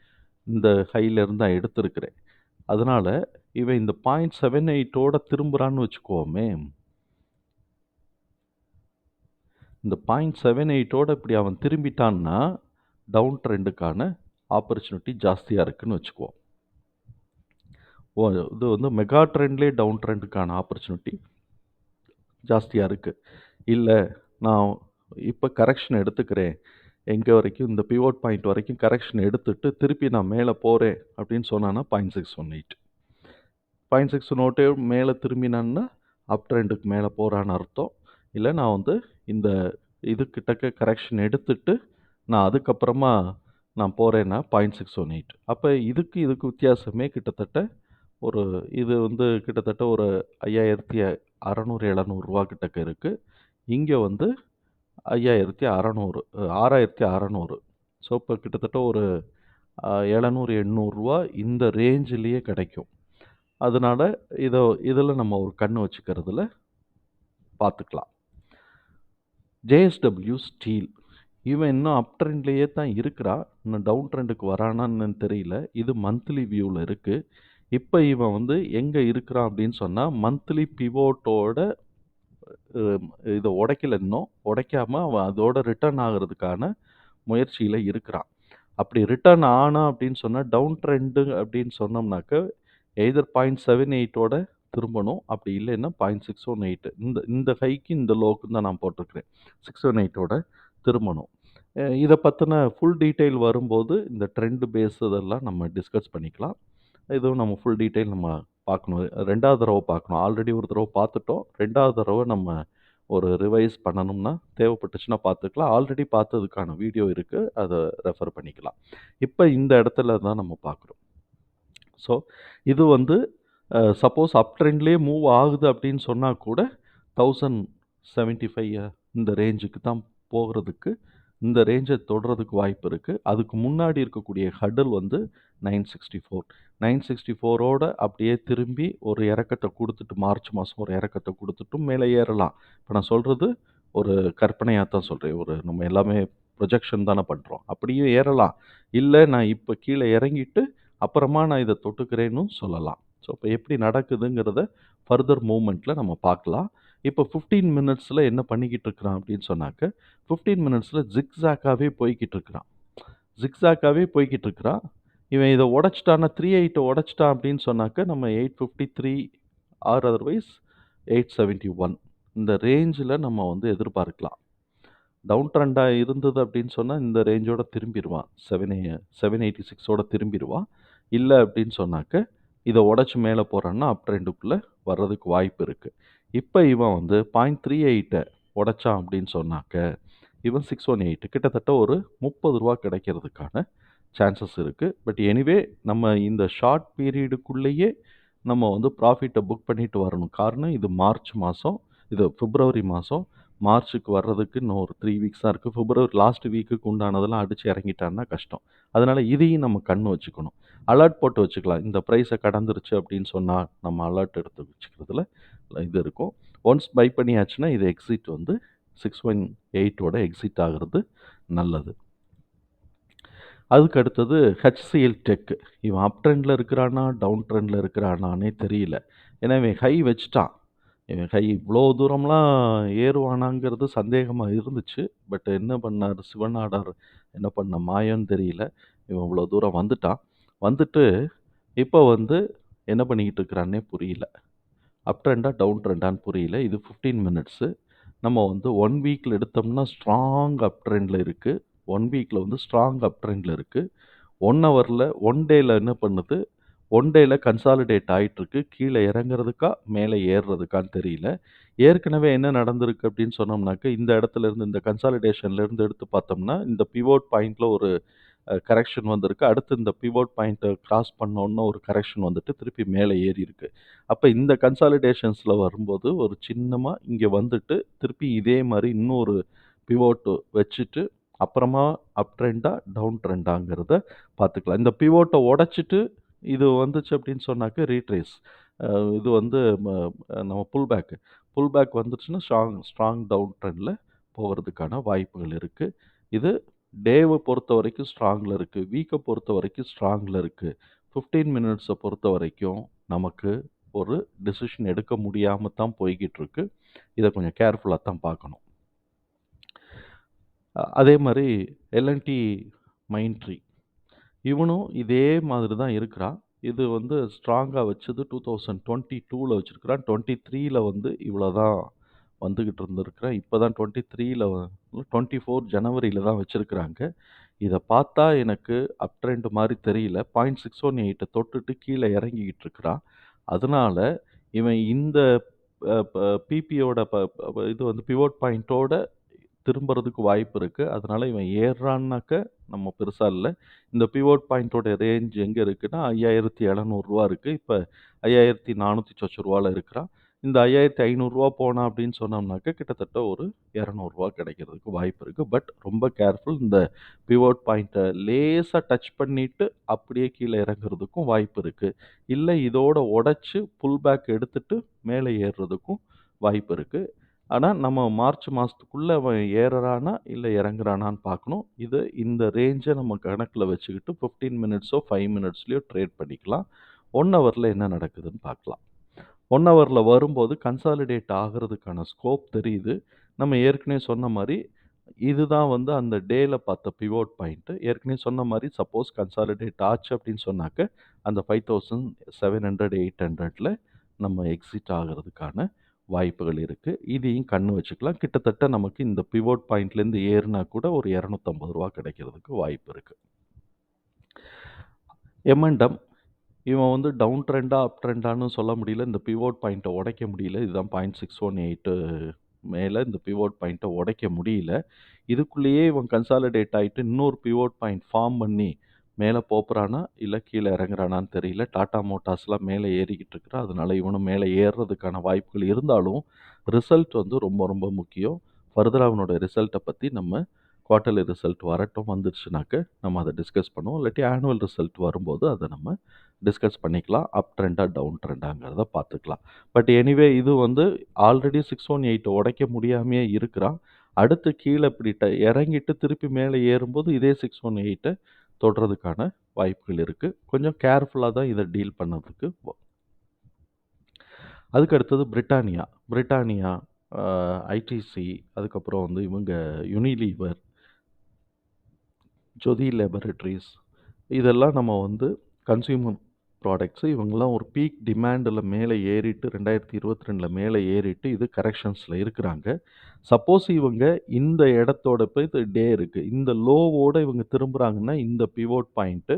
இந்த ஹைல இருந்து தான் எடுத்திருக்கிறேன். அதனால இவன் இந்த 0.78ஓட திரும்புறான்னு வச்சுக்குவோமே, இந்த 0.78ஓட இப்படி அவன் திரும்பிட்டான்னா, டவுன் ட்ரெண்டுக்கான ஆப்பர்ச்சுனிட்டி ஜாஸ்தியா இருக்குன்னு வச்சுக்குவோம். இது வந்து மெகா ட்ரெண்ட்லேயே டவுன் ட்ரெண்டுக்கான ஆப்பர்ச்சுனிட்டி ஜாஸ்தியா இருக்கு. இல்ல, நான் இப்ப கரெக்ஷன் எடுத்துக்கிறேன். எங்க வரைக்கும் இந்த பிவோட் பாயிண்ட் வரைக்கும் கரெக்ஷன் எடுத்துட்டு, திருப்பி நான் மேல போறேன் அப்படின்னு சொன்னான்னா 0.618. 0.618 மேல திரும்பினான்னா, அப் ட்ரெண்டுக்கு மேல போறான்னு அர்த்தம். இல்ல நான் வந்து இந்த இது கிட்டக்க கரெக்ஷன் எடுத்துட்டு, நான் அதுக்கப்புறமா நான் போறேன்னா 0.618. அப்ப இதுக்கு வித்தியாசமே கிட்டத்தட்ட ஒரு இது வந்து கிட்டத்தட்ட ஒரு 5,600, 700 கிட்டக்க இருக்கு. இங்க வந்து 5,600 6,600. ஸோ, இப்போ கிட்டத்தட்ட ஒரு 700, 800 இந்த ரேஞ்சிலேயே கிடைக்கும். அதனால இதில நம்ம ஒரு கண்ணு வச்சுக்கிறதுல பார்த்துக்கலாம். JSW steel. இவன் இன்னும் அப் ட்ரெண்ட்லேயே தான் இருக்கிறான். இன்னும் டவுன் ட்ரெண்டுக்கு வரானான்னு தெரியல. இது மந்த்லி வியூல இருக்கு. இப்ப இவன் வந்து எங்க இருக்கிறான் அப்படின்னு சொன்னா, மந்த்லி பிவோட்டோட இத உடைக்கல இன்னும். உடைக்காம அவன் அதோட ரிட்டர்ன் ஆகுறதுக்கான முயற்சியில இருக்கிறான். அப்படி ரிட்டர்ன் ஆனான் அப்படின்னு சொன்னா, டவுன் ட்ரெண்டு அப்படின்னு சொன்னோம்னாக்க, எய்தர் 0.78ஓட திரும்பணும். அப்படி இல்லைன்னா 0.618. இந்த இந்த ஹைக்கு இந்த லோவுக்கு தான் நான் போட்டிருக்கிறேன். 618ஓட திரும்பணும். இத பத்தின ஃபுல் டீட்டெயில் வரும்போது, இந்த ட்ரெண்ட் பேஸ் இதெல்லாம் நம்ம டிஸ்கஸ் பண்ணிக்கலாம். இதுவும் நம்ம ஃபுல் டீட்டெயில் நம்ம பார்க்கணும். 2வது தடவ பார்க்கணும். ஆல்ரெடி ஒரு தடவ பார்த்துட்டோம். 2வது தடவ நம்ம ஒரு ரிவைஸ் பண்ணணும்னா, தேவைப்பட்டுச்சுன்னா பார்த்துக்கலாம். ஆல்ரெடி பார்த்ததுக்கான வீடியோ இருக்கு. அத ரெஃபர் பண்ணிக்கலாம். இப்ப இந்த இடத்துல தான் நம்ம பார்க்குறோம். ஸோ, இது வந்து சப்போஸ் அப் ட்ரெண்ட்லயே மூவ் ஆகுது அப்படின்னு சொன்னா கூட 1075 இந்த ரேஞ்சுக்கு தான் போகுறதுக்கு, இந்த ரேஞ்ச தொடுறதுக்கு வாய்ப்பு இருக்கு. அதுக்கு முன்னாடி இருக்கக்கூடிய ஹர்டில் வந்து 964. 964ஓட அப்படியே திரும்பி ஒரு இறக்கத்த குடுத்துட்டு, மார்ச் மாசம் ஒரு இறக்கத்த குடுத்துட்டும் மேலே ஏறலாம். இப்ப நான் சொல்றது ஒரு கற்பனையா தான் சொல்றேன். நம்ம எல்லாமே ப்ரொஜெக்ஷன் தானே பண்றோம். அப்படியும் ஏறலாம். இல்ல நான் இப்ப கீழ இறங்கிட்டு, அப்புறமா நான் இத தொட்டுக்கிறேன்னும் சொல்லலாம். ஸோ, இப்ப எப்படி நடக்குதுங்கிறத ஃபர்தர் மூவ்மெண்ட்ல நம்ம பார்க்கலாம். இப்ப 15 மினிட்ஸ்ல என்ன பண்ணிக்கிட்டு இருக்கிறான் அப்படின்னு சொன்னாக்க, 15 மினிட்ஸ்ல ஜிக்ஸாக்காவே போய்க்கிட்டு இருக்கிறான். ஜிக்ஸாக்காவே போய்க்கிட்டு இருக்கிறான். இவன் இத உடைச்சுட்டான்னா 38 உடைச்சுட்டான் அப்படின்னு சொன்னாக்க, நம்ம 853 ஆர் அதர்வைஸ் 871 இந்த ரேஞ்சில நம்ம வந்து எதிர்பார்க்கலாம். டவுன் ட்ரெண்டா இருந்தது அப்படின்னு சொன்னா, இந்த ரேஞ்சோட திரும்பிருவான். 786ஓட திரும்பிருவான். இல்ல அப்படின்னு சொன்னாக்க, இத உடைச்சு மேல போறான்னா, அப் ட்ரெண்டுக்குள்ள வர்றதுக்கு வாய்ப்பு இருக்கு. இப்ப இவன் வந்து 0.38 உடைச்சான் அப்படின்னு சொன்னாக்க, இவன் 618 கிட்டத்தட்ட ஒரு ரூ. 30 கிடைக்கிறதுக்கான சான்சஸ் இருக்கு. பட் எனிவே நம்ம இந்த ஷார்ட் பீரியடுக்குள்ளேயே நம்ம வந்து ப்ராஃபிட்ட புக் பண்ணிட்டு வரணும். காரணம் இது மார்ச் மாசம். இது பிப்ரவரி மாசம். மார்ச்சுக்கு வர்றதுக்கு இன்னும் ஒரு 3 வீக்ஸ் தான் இருக்கு. பிப்ரவரி லாஸ்ட் வீக்குக்கு உண்டானதெல்லாம் அடிச்சு இறங்கிட்டான்னா கஷ்டம். அதனால இதையும் நம்ம கண்ணு வச்சுக்கணும். அலர்ட் போட்டு வச்சுக்கலாம். இந்த பிரைஸ கடந்துருச்சு அப்படின்னு சொன்னா, நம்ம அலர்ட் எடுத்து வச்சுக்கிறதுல இது இருக்கும். ஒன்ஸ் பை பண்ணியாச்சுன்னா, இது எக்ஸிட் வந்து 618ஓட எக்ஸிட் ஆகுறது நல்லது. அதுக்கு அடுத்தது HCL டெக். இவன் அப் ட்ரெண்ட்ல இருக்கிறானா, டவுன் ட்ரெண்ட்ல இருக்கிறானான்னே தெரியல. ஏன்னா இவன் ஹை வச்சுட்டான். இவன் ஹை இவ்வளோ தூரம்லாம் ஏறுவானாங்கிறது சந்தேகமா இருந்துச்சு. பட் என்ன பண்ணாரு சிவநாடார் என்ன பண்ண மாயம்ன்னு தெரியல. இவன் இவ்வளோ தூரம் வந்துட்டான். வந்துட்டு இப்போ வந்து என்ன பண்ணிக்கிட்டு இருக்கிறான்னே புரியல. அப் ட்ரெண்டா, டவுன் ட்ரெண்டான்னு புரியல. இது 15 மினிட்ஸு. நம்ம வந்து 1 வீக்ல எடுத்தோம்னா ஸ்ட்ராங் அப் ட்ரெண்ட்ல இருக்கு. 1 வீக்ல வந்து ஸ்ட்ராங் அப் ட்ரெண்ட்ல இருக்கு. 1 ஹவர்ல 1 டேல என்ன பண்ணுது, ஒன் டேல கன்சாலிடேட் ஆயிட்டிருக்கு. கீழ இறங்குறதுக்கா, மேல ஏறுறதுக்கான்னு தெரியல. ஏற்கனவே என்ன நடந்திருக்கு அப்படின்னு சொன்னோம்னாக்க, இந்த இடத்துல இருந்து இந்த கன்சாலிடேஷன்ல இருந்து எடுத்து பார்த்தோம்னா, இந்த பிவோட் பாயிண்ட்ல ஒரு கரெக்ஷன் வந்திருக்கு. அடுத்து இந்த பிவோட் பாயிண்ட்ட கிராஸ் பண்ணோன்ன ஒரு கரெக்ஷன் வந்துட்டு திருப்பி மேலே ஏறியிருக்கு. அப்ப இந்த கன்சாலிடேஷன்ஸ்ல வரும்போது ஒரு சின்னமா இங்க வந்துட்டு, திருப்பி இதே மாரி இன்னொரு பிவோட் வச்சுட்டு, அப்புறமா அப் ட்ரெண்டா, டவுன் ட்ரெண்டாங்கிறத பார்த்துக்கலாம். இந்த பிவோட்ட உடைச்சிட்டு இது வந்துச்சு அப்படின்னு சொன்னாக்க ரீட்ரேஸ். அ இது வந்து ம நம்ம புல் பேக். புல் பேக் வந்துருச்சுன்னா ஸ்ட்ராங் டவுன் ட்ரெண்ட்ல போகறதுக்கான வாய்ப்புகள் இருக்கு. இது டேவ பொறுத்தவரைக்கும் ஸ்ட்ராங்ல இருக்கு. வீக்க பொறுத்தவரைக்கும் ஸ்ட்ராங்ல இருக்கு. 15 மினிட்ஸ பொறுத்தவரைக்கும் நமக்கு ஒரு டிசிஷன் எடுக்க முடியாம தான் போய்க்கிட்டு இருக்கு. இத கொஞ்சம் கேர்ஃபுல்லா தான் பார்க்கணும். அதே மாரி எல்&டி மைன்ட்ரீ இவனும் இதே மாதிரி தான் இருக்கிறான். இது வந்து ஸ்ட்ராங்கா வச்சது 2022ல வச்சிருக்கிறான். 23ல வந்து இவ்வளோ தான் வந்துகிட்டு இருந்திருக்கிறான். இப்ப தான் 23ல 24 ஜனவரியில தான் வச்சிருக்கிறாங்க. இத பார்த்தா எனக்கு அப் ட்ரெண்ட் மாரி தெரியல. 0.618 தொட்டுட்டு கீழ இறங்கிக்கிட்டு இருக்கிறான். அதனால இவன் இந்த பிபியோட இது வந்து பிவோட் பாயிண்டோட திரும்புறதுக்கு வாய்ப்பு இருக்கு. அதனால இவன் ஏறுறான்னாக்க நம்ம பெருசா இல்ல. இந்த பிவோட் பாயிண்டோட ரேஞ்ச் எங்க இருக்குன்னா, ரூ. 5,700 இருக்கு. இப்ப 5,400 சொச்ச ரூவால இருக்கிறான். இந்த ரூ. 5,500 போனான் அப்படின்னு சொன்னோம்னாக்க, கிட்டத்தட்ட ஒரு ரூ. 200 கிடைக்கிறதுக்கு வாய்ப்பு இருக்கு. பட் ரொம்ப கேர்ஃபுல். இந்த பிவோட் பாயிண்ட்ட லேசா டச் பண்ணிட்டு அப்படியே கீழ இறங்குறதுக்கும் வாய்ப்பு இருக்கு. இல்ல இதோட உடைச்சு புல் பேக் எடுத்துட்டு மேல ஏறுறதுக்கும் வாய்ப்பு இருக்கு. ஆனா, நம்ம மார்ச் மாசத்துக்குள்ள அவன் ஏறுறானா, இல்ல இறங்குறானான்னு பார்க்கணும். இந்த ரேஞ்ச நம்ம கணக்குல வச்சுக்கிட்டு 15 மினிட்ஸோ, 5 மினிட்ஸ்லயோ ட்ரேட் பண்ணிக்கலாம். 1 ஹவர்ல என்ன நடக்குதுன்னு பார்க்கலாம். 1 ஹவர்ல வரும்போது கன்சாலிடேட் ஆகுறதுக்கான ஸ்கோப் தெரியுது. நம்ம ஏற்கனவே சொன்ன மாரி, இதுதான் வந்து அந்த டேல பார்த்த பிவோட் பாயிண்ட். ஏற்கனவே சொன்ன மாரி சப்போஸ் கன்சாலிடேட் ஆச்சு அப்படின்னு சொன்னாக்க, அந்த 5700, 800ல நம்ம எக்ஸிட் ஆகுறதுக்கான வாய்ப்புகள் இருக்கு. இதையும் கண்ணு வச்சுக்கலாம். கிட்டத்தட்ட நமக்கு இந்த பிவோட் பாயிண்ட்லேருந்து ஏறுனா கூட ஒரு ரூ. 250 கிடைக்கிறதுக்கு வாய்ப்பு இருக்கு. எம்&எம் இவன் வந்து டவுன் ட்ரெண்டா, அப் ட்ரெண்டான்னு சொல்ல முடியல. இந்த பிவோட் பாயிண்ட்ட உடைக்க முடியல. இதுதான் 0.618 மேல இந்த பிவோட் பாயிண்ட்ட உடைக்க முடியல. இதுக்குள்ளேயே இவன் கன்சாலிடேட் ஆயிட்டு இன்னொரு பிவோட் பாயிண்ட் ஃபார்ம் பண்ணி மேல போப்புறானா, இல்ல கீழ இறங்குறானான்னு தெரியல. டாடா மோட்டார்ஸ்லாம் மேல ஏறிக்கிட்டு இருக்கிறான். அதனால இவனும் மேல ஏறுறதுக்கான வாய்ப்புகள் இருந்தாலும், ரிசல்ட் வந்து ரொம்ப ரொம்ப முக்கியம். ஃபர்தரா அவனோட ரிசல்ட்ட பத்தி நம்ம குவார்ட்டர்லி ரிசல்ட் வரட்டும். வந்துருச்சுனாக்க நம்ம அத டிஸ்கஸ் பண்ணுவோம். இல்லாட்டி ஆனுவல் ரிசல்ட் வரும்போது அத நம்ம டிஸ்கஸ் பண்ணிக்கலாம். அப் ட்ரெண்டா, டவுன் ட்ரெண்டாங்கிறத பார்த்துக்கலாம். பட் எனிவே இது வந்து ஆல்ரெடி 618 உடைக்க முடியாமயே இருக்கிறான். அடுத்து கீழ இப்படி இறங்கிட்டு திருப்பி மேல ஏறும்போது இதே 618 தொடுறதுக்கான வாய்ப்புகள் இருக்கு. கொஞ்சம் கேர்ஃபுல்லா தான் இத டீல் பண்ணதுக்கு. அதுக்கு அடுத்தது பிரிட்டானியா. பிரிட்டானியா, அ ஐடிசி, அதுக்கப்புறம் வந்து இவங்க யுனிலீவர், ஜோதி லேபரேட்டரீஸ் இதெல்லாம் நம்ம வந்து கன்சியூமர் ப்ராடக்ட்ஸு. இவங்கலாம் ஒரு பீக் டிமாண்டுல மேல ஏறிட்டு 2022ல மேல ஏறிட்டு இது கரெக்ஷன்ஸ்ல இருக்கிறாங்க. சப்போஸ் இவங்க இந்த இடத்தோட இப்ப இது டே இருக்கு. இந்த லோவோட இவங்க திரும்புறாங்கன்னா, இந்த பிவோட் பாயிண்ட்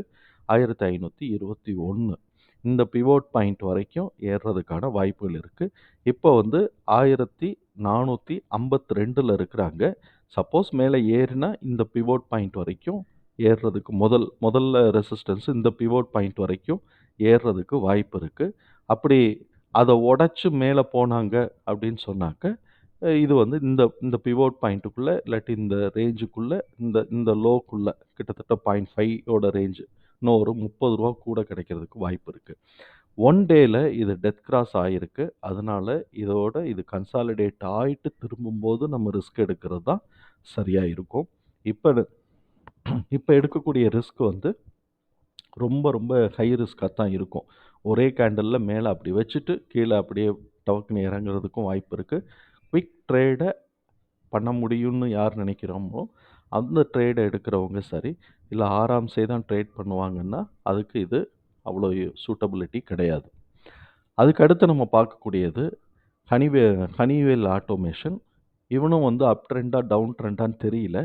1521 இந்த பிவோட் பாயிண்ட் வரைக்கும் ஏறுறதுக்கான வாய்ப்புகள் இருக்கு. இப்போ வந்து 1452ல இருக்கிறாங்க. சப்போஸ் மேல ஏறினா இந்த பிவோட் பாயிண்ட் வரைக்கும் ஏறுறதுக்கு முதல்ல ரெசிஸ்டன்ஸ் இந்த பிவோட் பாயிண்ட் வரைக்கும் ஏறுறதுக்கு வாய்ப்பு இருக்கு. அப்படி அத உடைச்சு மேல போனாங்க அப்படின்னு சொன்னாக்க, இது வந்து இந்த இந்த பிவோட் பாயிண்ட்டுக்குள்ள இல்லாட்டி இந்த ரேஞ்சுக்குள்ள இந்த இந்த லோக்குள்ள கிட்டத்தட்ட 0.5 ஓட ரேஞ்ச் இன்னும் ஒரு ரூ. 30 கூட கிடைக்கிறதுக்கு வாய்ப்பு இருக்கு. ஒன் டேல இது டெத் கிராஸ் ஆயிருக்கு. அதனால இது கன்சாலிடேட் ஆயிட்டு திரும்பும்போது நம்ம ரிஸ்க் எடுக்கிறது தான் சரியா இருக்கும். இப்ப இப்ப எடுக்கக்கூடிய ரிஸ்க் வந்து ரொம்ப ரொம்ப ஹை ரிஸ்க்கா தான் இருக்கும். ஒரே கேண்டில்ல மேல அப்படி வச்சுட்டு, கீழ அப்படியே டபக்குன்னு இறங்குறதுக்கும் வாய்ப்பு இருக்கு. குயிக் ட்ரேட பண்ண முடியும்னு யார் நினைக்கிறோமோ, அந்த ட்ரேட எடுக்கிறவங்க சரி. இல்ல ஆராம்சே தான் ட்ரேட் பண்ணுவாங்கன்னா, அதுக்கு இது அவ்வளோ சூட்டபிலிட்டி கிடையாது. அதுக்கு அடுத்து நம்ம பார்க்கக்கூடியது ஹனிவே ஹனிவேல் ஆட்டோமேஷன். இவனும் வந்து அப் ட்ரெண்டா, டவுன் ட்ரெண்டான்னு தெரியல.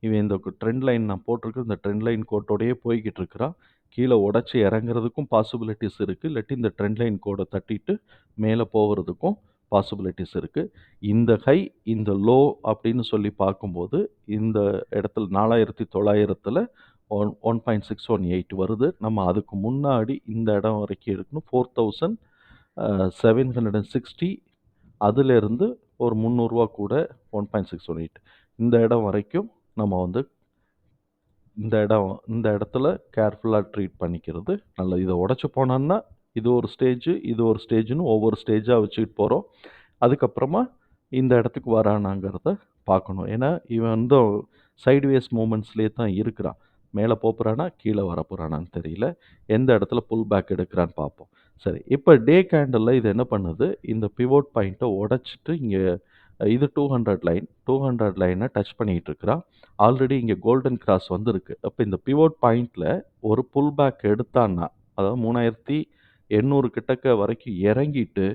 இவன் இந்த ட்ரெண்ட் லைன் நான் போட்டிருக்க இந்த ட்ரெண்ட் லைன் கோட்டோடயே போய்க்கிட்டு இருக்கிறான். கீழ உடைச்சு இறங்குறதுக்கும் பாசிபிலிட்டீஸ் இருக்கு. இல்லாட்டி இந்த ட்ரெண்ட் லைன் கோட தட்டிட்டு மேல போகுறதுக்கும் பாசிபிலிட்டீஸ் இருக்கு. இந்த ஹை, இந்த லோ அப்படின்னு சொல்லி பார்க்கும்போது, இந்த இடத்துல 4900ல 1.618 வருது. நம்ம அதுக்கு முன்னாடி இந்த இடம் வரைக்கும் இருக்கணும். 4760 அதிலிருந்து ஒரு ரூ. 300 கூட 1.618 இந்த இடம் வரைக்கும் நம்ம வந்து இந்த இடத்துல கேர்ஃபுல்லா ட்ரீட் பண்ணிக்கிறது நல்லது. இத உடைச்சு போனோம்னா, இது ஒரு ஸ்டேஜ், இது ஒரு ஸ்டேஜ்ன்னு ஒவ்வொரு ஸ்டேஜா வச்சுக்கிட்டு போறோம். அதுக்கப்புறமா இந்த இடத்துக்கு வரானாங்கிறத பார்க்கணும். ஏன்னா, இவன் வந்து சைட்வேஸ் மூவ்மெண்ட்ஸ்லயே தான் இருக்கிறான். மேல போப்போறானா, கீழ வரப்போறானான்னு தெரியல. எந்த இடத்துல புல் பேக் எடுக்கிறான்னு பார்ப்போம். சரி, இப்ப டே கேண்டில்ல இது என்ன பண்ணுது, இந்த பிவோட் பாயிண்ட்ட உடைச்சுட்டு இங்க இது 200 லைன். 200 லைன டச் பண்ணிட்டு இருக்கிறான். ஆல்ரெடி இங்க கோல்டன் கிராஸ் வந்திருக்கு. அப்ப இந்த பிவோட் பாயிண்ட்ல ஒரு புல் பேக் எடுத்தான்னா, அதாவது 3800 கிட்டக்க வரைக்கும் இறங்கிட்டு,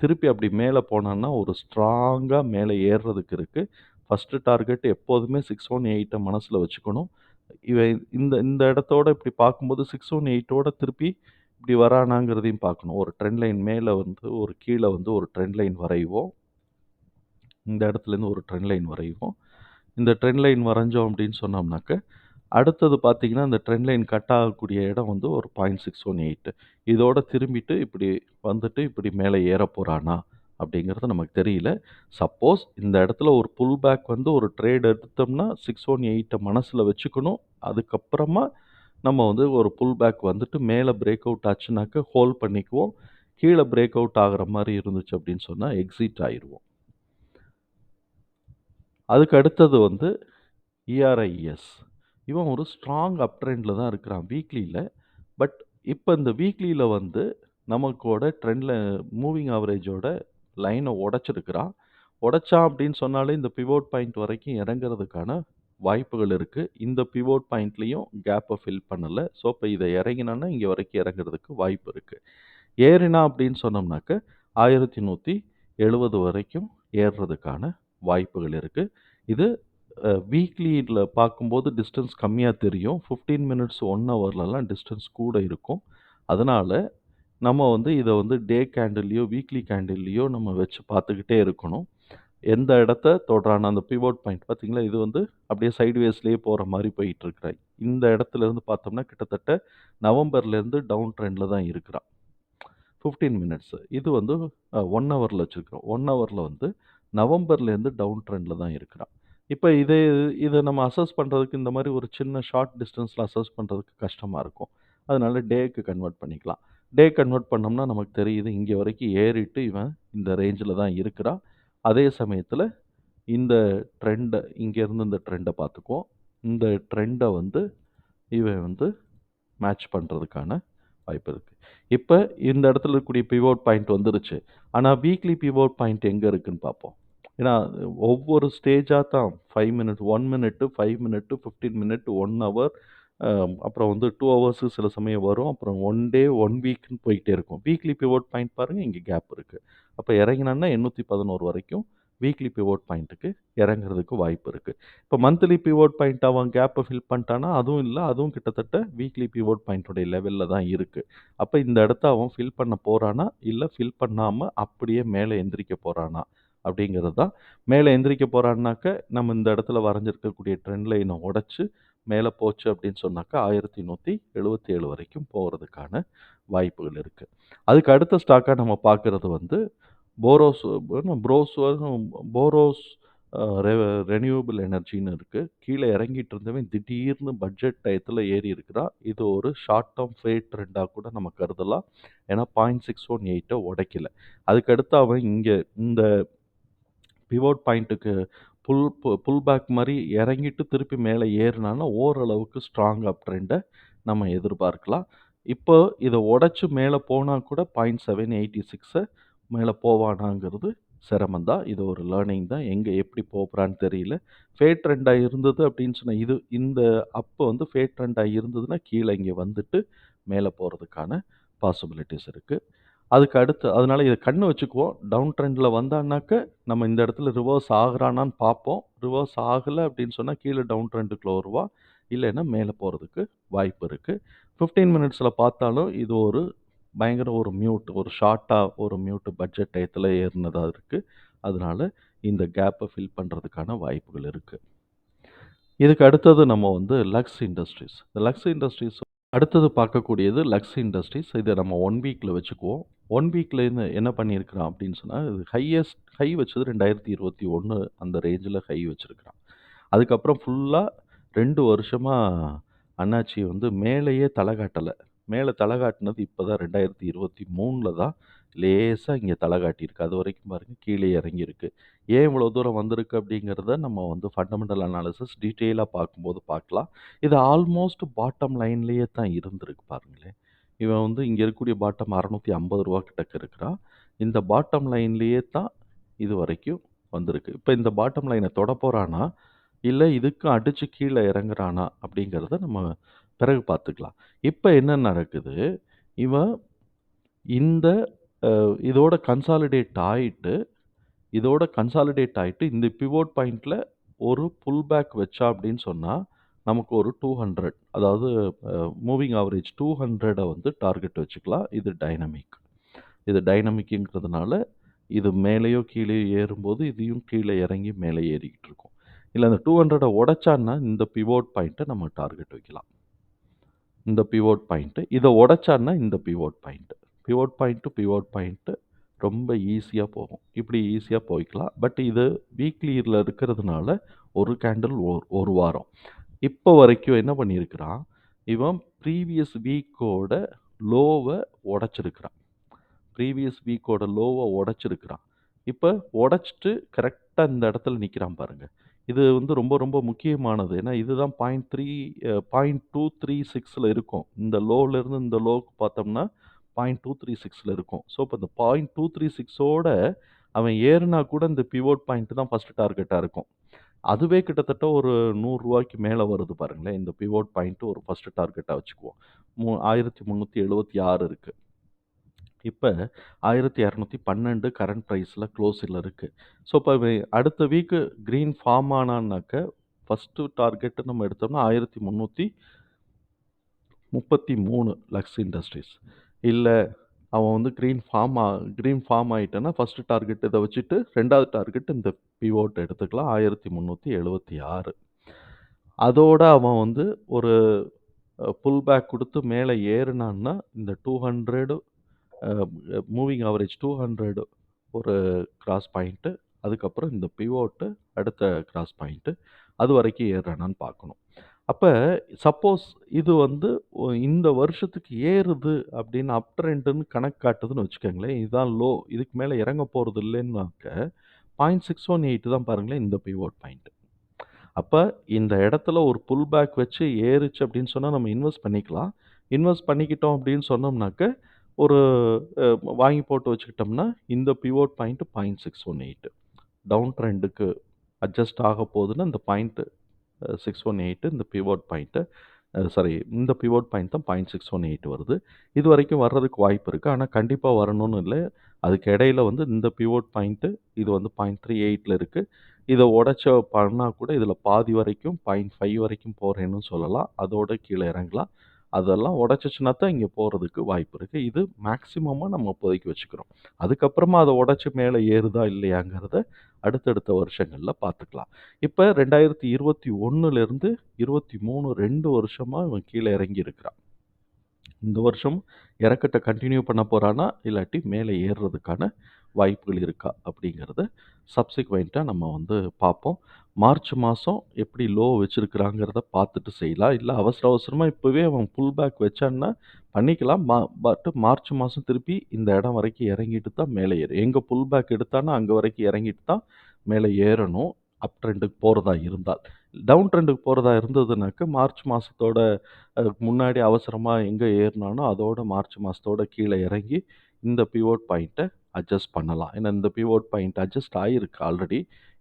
திருப்பி அப்படி மேல போனான்னா, ஒரு ஸ்ட்ராங்கா மேல ஏறுறதுக்கு இருக்கு. ஃபர்ஸ்ட் டார்கெட் எப்போதுமே 618 மனசுல வச்சுக்கணும். இவன் இந்த இந்த இடத்தோட இப்படி பார்க்கும்போது 618ஓட திருப்பி இப்படி வரானாங்கிறதையும் பார்க்கணும். ஒரு ட்ரெண்ட் லைன் மேல வந்து ஒரு கீழ வந்து ஒரு ட்ரெண்ட் லைன் வரைவோம். இந்த இடத்துலேருந்து ஒரு ட்ரெண்ட் லைன் வரைவோம். இந்த ட்ரெண்ட் லைன் வரைஞ்சோம் அப்படின்னு சொன்னோம்னாக்க, அடுத்தது பார்த்தீங்கன்னா, இந்த ட்ரெண்ட் லைன் கட் ஆகக்கூடிய இடம் வந்து ஒரு 0.618 இதோட திரும்பிட்டு இப்படி வந்துட்டு இப்படி மேலே ஏறப் போறானா? அப்படிங்கிறது நமக்கு தெரியல. சப்போஸ் இந்த இடத்துல ஒரு புல் பேக் வந்து ஒரு ட்ரேட் எடுத்தோம்னா 618 மனசுல வச்சுக்கணும். அதுக்கப்புறமா நம்ம வந்து ஒரு புல் பேக் வந்துட்டு மேலே பிரேக் அவுட் ஆச்சுனாக்க ஹோல்ட் பண்ணிக்குவோம். கீழ பிரேக் அவுட் ஆகுற மாரி இருந்துச்சு அப்படின்னு சொன்னா எக்ஸிட் ஆயிருவோம். அதுக்கு அடுத்தது வந்து இஆர்ஐஎஸ். இவன் ஒரு ஸ்ட்ராங் அப் ட்ரெண்ட்ல தான் இருக்கிறான் வீக்லியில. பட் இப்ப இந்த வீக்லியில வந்து நமக்கோட ட்ரெண்ட்ல மூவிங் ஆவரேஜோட லைன உடைச்சிருக்கிறான். உடைச்சான் அப்படின்னு சொன்னாலே இந்த பிவோட் பாயிண்ட் வரைக்கும் இறங்குறதுக்கான வாய்ப்புகள் இருக்கு. இந்த பிவோட் பாயிண்ட்லயும் கேப்ப ஃபில் பண்ணல. ஸோ, இப்ப இத இறங்கினான்னா இங்க வரைக்கும் இறங்குறதுக்கு வாய்ப்பு இருக்கு. ஏறினா அப்படின்னு சொன்னோம்னாக்க 1170 வரைக்கும் ஏறுறதுக்கான வாய்ப்புகள் இருக்கு. இது வீக்லியில பார்க்கும்போது டிஸ்டன்ஸ் கம்மியா தெரியும். 15 மினிட்ஸ் 1 ஹவர்லலாம் டிஸ்டன்ஸ் கூட இருக்கும். அதனால நம்ம வந்து இத வந்து டே கேண்டில்லயோ, வீக்லி கேண்டில்லயோ நம்ம வச்சு பார்த்துக்கிட்டே இருக்கணும். எந்த இடத்த தொடுறான்னு அந்த பிவோட் பாயிண்ட் பார்த்தீங்களா, இது வந்து அப்படியே சைட்வேஸ்லயே போற மாரி போயிட்டுருக்கிறான். இந்த இடத்துலருந்து பார்த்தோம்னா, கிட்டத்தட்ட நவம்பர்லேருந்து டவுன் ட்ரெண்ட்ல தான் இருக்கிறான். 15 மினிட்ஸ். இது வந்து 1 ஹவர்ல வச்சிருக்கிறோம். 1 ஹவர்ல வந்து நவம்பர்லேருந்து டவுன் ட்ரெண்ட்ல தான் இருக்கிறான். இப்ப இத நம்ம அசஸ் பண்றதுக்கு இந்த மாரி ஒரு சின்ன ஷார்ட் டிஸ்டன்ஸ்ல அசஸ் பண்றதுக்கு கஷ்டமா இருக்கும். அதனால டேக்கு கன்வெர்ட் பண்ணிக்கலாம். டே கன்வெர்ட் பண்ணோம்னா நமக்கு தெரியுது, இங்க வரைக்கும் ஏறிட்டு இவன் இந்த ரேஞ்சில தான் இருக்கிறான். அதே சமயத்துல இந்த ட்ரெண்ட இங்கேருந்து இந்த ட்ரெண்ட பார்த்துக்குவோம். இந்த ட்ரெண்ட வந்து இவன் வந்து மேட்ச் பண்றதுக்கான வாய்ப்பு இருக்கு. இப்ப இந்த இடத்துல இருக்கக்கூடிய பிவோட் பாயிண்ட் வந்துருச்சு. ஆனா வீக்லி பிவோட் பாயிண்ட் எங்க இருக்குன்னு பார்ப்போம். ஏன்னா ஒவ்வொரு ஸ்டேஜா தான் 5 minute, 1 minute, 5 minute, 15 minute, 1 hour அப்புறம் வந்து 2 ஹவர்ஸ் சில சமயம் வரும். அப்புறம் 1 டே, 1 வீக்ன்னு போயிட்டே இருக்கும். வீக்லி பிவோட் பாயிண்ட் பாருங்க, இங்க கேப் இருக்கு. அப்ப இறங்கினான்னா 811 வரைக்கும் வீக்லி பிவோட் பாயிண்ட்டுக்கு இறங்குறதுக்கு வாய்ப்பு இருக்கு. இப்போ மந்த்லி பிவோட் பாயிண்ட் அவன் கேப்பை ஃபில் பண்ணிட்டானா, அதுவும் இல்ல. அதுவும் கிட்டத்தட்ட வீக்லி பிவோட் பாயிண்ட்டுடைய லெவல்ல தான் இருக்கு. அப்ப இந்த இடத்த அவன் ஃபில் பண்ண போறானா, இல்ல ஃபில் பண்ணாம அப்படியே மேலே எந்திரிக்க போறானா? அப்படிங்கிறது தான். மேலே எந்திரிக்க போறான்னாக்க, நம்ம இந்த இடத்துல வரைஞ்சிருக்கக்கூடிய ட்ரெண்ட் லைன உடைச்சு மேலே போச்சு அப்படின்னு சொன்னாக்கா, 1177 வரைக்கும் போறதுக்கான வாய்ப்புகள் இருக்கு. அதுக்கு அடுத்த ஸ்டாக்கா நம்ம பார்க்கிறது வந்து போரோஸ் ப்ரோஸ் போரோஸ் ரெ ரெனியூவபிள் எனர்ஜின்னு இருக்கு. கீழ இறங்கிட்டு இருந்தவன் திடீர்னு பட்ஜெட் டயத்துல ஏறி இருக்கிறான். இது ஒரு ஷார்ட் டெர்ம் ஃபேட் ட்ரெண்டா கூட நம்ம கருதலாம். ஏன்னா 0.618 உடைக்கல. அதுக்கு அடுத்து அவன் இங்க இந்த பிவோட் பாயிண்ட்டுக்கு புல் பேக் மாரி இறங்கிட்டு திருப்பி மேலே ஏறுனான்னா, ஓரளவுக்கு ஸ்ட்ராங் அப் ட்ரெண்ட நம்ம எதிர்பார்க்கலாம். இப்போ இத உடைச்சு மேல போனா கூட 0.786 மேல போவானாங்கிறது சிரமம் தான். இது ஒரு லேர்னிங் தான். எங்க எப்படி போப்போறான்னு தெரியல. ஃபேட் ட்ரெண்டா இருந்தது அப்படின்னு சொன்னா, இந்த அப் வந்து ஃபேட் ட்ரெண்டா இருந்ததுன்னா, கீழ இங்க வந்துட்டு மேல போறதுக்கான பாசிபிலிட்டீஸ் இருக்கு. அதுக்கு அடுத்து அதனால இத கண்ணு வச்சுக்குவோம். டவுன் ட்ரெண்ட்ல வந்தான்னாக்க, நம்ம இந்த இடத்துல ரிவர்ஸ் ஆகுறானான்னு பார்ப்போம். ரிவர்ஸ் ஆகல அப்படின்னு சொன்னா, கீழ டவுன் ட்ரெண்டுக்குள்ள வருவான். இல்லைன்னா மேலே போகிறதுக்கு வாய்ப்பு இருக்குது. 15 மினிட்ஸில் பார்த்தாலும் இது ஒரு பயங்கர ஒரு ஒரு ஷார்ட்டாக ஒரு பட்ஜெட் டயத்தில் ஏறினதா இருக்குது. அதனால இந்த கேப்பை ஃபில் பண்ணுறதுக்கான வாய்ப்புகள் இருக்குது. இதுக்கு அடுத்தது நம்ம வந்து லக்ஸ் இண்டஸ்ட்ரீஸ். இந்த லக்ஸ் இண்டஸ்ட்ரீஸ் அடுத்தது பார்க்கக்கூடியது லக்ஸ் இண்டஸ்ட்ரீஸ். இதை நம்ம 1 வீக்கில் வச்சுக்குவோம். 1 வீக்லேருந்து என்ன பண்ணியிருக்கிறான் அப்படின்னு சொன்னால், இது ஹை வச்சது 2021 அந்த ரேஞ்சில் ஹை வச்சிருக்கிறான். அதுக்கப்புறம் ஃபுல்லா 2 வருஷமா அண்ணாச்சி வந்து மேலேயே தல காட்டல. மேல தல காட்டுனது இப்ப தான் 2023ல தான் லேசா இங்க தல காட்டியிருக்கு. அதுவரைக்கும் பாருங்க கீழே இறங்கியிருக்கு. ஏன் இவ்வளோ தூரம் வந்திருக்கு அப்படிங்கிறத நம்ம வந்து ஃபண்டமெண்டல் அனாலிசிஸ் டீட்டெயிலா பார்க்கும்போது பார்க்கலாம். இது ஆல்மோஸ்ட் பாட்டம் லைன்லேயே தான் இருந்திருக்கு பாருங்களேன். இவன் வந்து இங்க இருக்கக்கூடிய பாட்டம் ரூ. 650 கிட்டக்க இருக்கிறான். இந்த பாட்டம் லைன்லேயே தான் இதுவரைக்கும் வந்திருக்கு. இப்ப இந்த பாட்டம் லைன தொடப் போறானா? இல்ல இதுக்கும் அடிச்சு கீழ இறங்குறானா? அப்படிங்கிறத நம்ம பிறகு பார்த்துக்கலாம். இப்ப என்ன நடக்குது? இவன் இந்த இதோட கன்சாலிடேட் ஆயிட்டு இந்த பிவோட் பாயிண்ட்ல ஒரு புல் பேக் வச்சா அப்படின்னு சொன்னா, நமக்கு ஒரு 200 அதாவது மூவிங் ஆவரேஜ் 200 வந்து டார்கெட் வச்சுக்கலாம். இது டைனமிக். இது டைனமிக்ங்கிறதுனால இது மேலேயோ கீழேயோ ஏறும்போது இதையும் கீழே இறங்கி மேலே ஏறிக்கிட்டு இருக்கும். இல்ல அந்த 200 உடைச்சான்னா இந்த பிவோட் பாயிண்ட்டை நம்ம டார்கெட் வைக்கலாம். இந்த பிவோட் பாயிண்ட் இதை உடைச்சான்னா இந்த pivot point to pivot point ரொம்ப ஈஸியா போகும். இப்படி ஈஸியா போய்க்கலாம். பட் இது வீக்லியில் இருக்கிறதுனால ஒரு கேண்டில் ஒரு வாரம். இப்போ வரைக்கும் என்ன பண்ணியிருக்கிறான், இவன் ப்ரீவியஸ் வீக்கோட லோவை உடைச்சிருக்கிறான். இப்போ உடைச்சிட்டு கரெக்டா இந்த இடத்துல நிக்கிறான் பாருங்க. இது வந்து ரொம்ப ரொம்ப முக்கியமானது. ஏன்னா இதுதான் 0.236ல இருக்கும். இந்த லோல இருந்து இந்த லோக்கு பார்த்தோம்னா 0.236ல இருக்கும். ஸோ இப்போ இந்த 0.236ஓட அவன் ஏறுனா கூட இந்த பிவோட் பாயிண்ட் தான் ஃபர்ஸ்ட் டார்கெட்டா இருக்கும். அதுவே கிட்டத்தட்ட ஒரு ரூ. 100 மேல வருது பாருங்களேன். இந்த பிவோட் பாயிண்ட் ஒரு ஃபர்ஸ்ட் டார்கெட்டா வச்சுக்குவோம். 1376 இருக்கு. இப்ப 1212 கரண்ட் பிரைஸ்ல க்ளோஸ்ல இருக்கு. ஸோ, இப்ப அடுத்த வீக்கு கிரீன் ஃபார்ம் ஆனான்னாக்க, ஃபர்ஸ்ட்டு டார்கெட் நம்ம எடுத்தோம்னா 1333 லக்ஸ் இண்டஸ்ட்ரீஸ். இல்ல அவன் வந்து கிரீன் ஃபார்ம் ஆயிட்டான்னா, ஃபர்ஸ்ட் டார்கெட் இத வச்சுட்டு 2வது டார்கெட் இந்த பிவோட் எடுத்துக்கலாம் 1376. அதோட அவன் வந்து ஒரு புல் பேக் குடுத்து மேல ஏறுனான்னா, இந்த 200 மூவிங் ஆவரேஜ் 200 ஒரு கிராஸ் பாயிண்ட்டு. அதுக்கப்புறம் இந்த பிவோட்டு அடுத்த கிராஸ் பாயிண்ட்டு. அது வரைக்கும் ஏறுறானான்னு பார்க்கணும். அப்ப சப்போஸ் இது வந்து இந்த வருஷத்துக்கு ஏறுது அப்படின்னு அப் ட்ரெண்டுன்னு கணக்கு காட்டுதுன்னு வச்சுக்கோங்களேன். இதுதான் லோ. இதுக்கு மேல இறங்க போறது இல்லைன்னாக்க 0.618 தான் பாருங்களேன் இந்த பிவோட் பாயிண்ட். அப்ப இந்த இடத்துல ஒரு புல் பேக் வச்சு ஏறுச்சு அப்படின்னு சொன்னா நம்ம இன்வெஸ்ட் பண்ணிக்கலாம். இன்வெஸ்ட் பண்ணிக்கிட்டோம் அப்படின்னு சொன்னோம்னாக்க, ஒரு வாங்கி போட்டு வச்சுக்கிட்டோம்னா, இந்த பிவோட் பாயிண்ட் 0.618 டவுன் ட்ரெண்டுக்கு அட்ஜஸ்ட் ஆக போகுதுன்னா, இந்த பாயிண்ட் 618 இந்த பிவோட் பாயிண்ட்டு இந்த பிவோட் பாயிண்ட் தான் 0.618 வருது. இதுவரைக்கும் வர்றதுக்கு வாய்ப்பு இருக்கு. ஆனா கண்டிப்பா வரணும்னு இல்ல. அதுக்கு இடையில வந்து இந்த பிவோட் பாயிண்ட்டு இது வந்து 0.38ல இருக்கு. இத பண்ணா கூட இதுல பாதி வரைக்கும் 0.5 வரைக்கும் போறேன்னு சொல்லலாம். அதோட கீழ இறங்கலாம். அதெல்லாம் உடைச்சுச்சுன்னா தான் இங்க போறதுக்கு வாய்ப்பு இருக்கு. இது மேக்ஸிமமா நம்ம இப்போதைக்கு வச்சுக்கிறோம். அதுக்கப்புறமா அத உடைச்சு மேல ஏறுதா இல்லையாங்கிறத அடுத்தடுத்த வருஷங்கள்ல பார்த்துக்கலாம். இப்ப 2021லேருந்து 23 2 வருஷமா இவன் கீழ இறங்கி இருக்கிறான். இந்த வருஷம் இறக்கத்த கன்டின்யூ பண்ண போறானா? இல்லாட்டி மேலே ஏறுறதுக்கான வாய்ப்புகள் இருக்கா? அப்படிங்கிறத சப்சிக்வென்ட்டா நம்ம வந்து பார்ப்போம். மார்ச் மாசம் எப்படி லோ வச்சிருக்கிறாங்கிறத பார்த்துட்டு செய்யலாம். இல்ல அவசர அவசரமா இப்பவே அவன் புல் பேக் வச்சான்னா பண்ணிக்கலாம். பட் மார்ச் மாசம் திருப்பி இந்த இடம் வரைக்கும் இறங்கிட்டு தான் மேலே ஏறும். எங்க புல் பேக் எடுத்தானோ அங்க வரைக்கும் இறங்கிட்டு தான் மேலே ஏறணும். அப் ட்ரெண்டுக்கு போறதா இருந்தால். டவுன் ட்ரெண்டுக்கு போறதா இருந்ததுனாக்க மார்ச் மாசத்தோட முன்னாடி அவசரமா எங்க ஏறுனானோ, அதோட மார்ச் மாசத்தோட கீழ இறங்கி, இந்த பிவோட் பாயிண்ட்ட அட்ஜஸ்ட் பண்ணலாம். ஏன்னா, இந்த பிவோட் பாயிண்ட் அட்ஜஸ்ட் ஆயிருக்கு ஆல்ரெடி.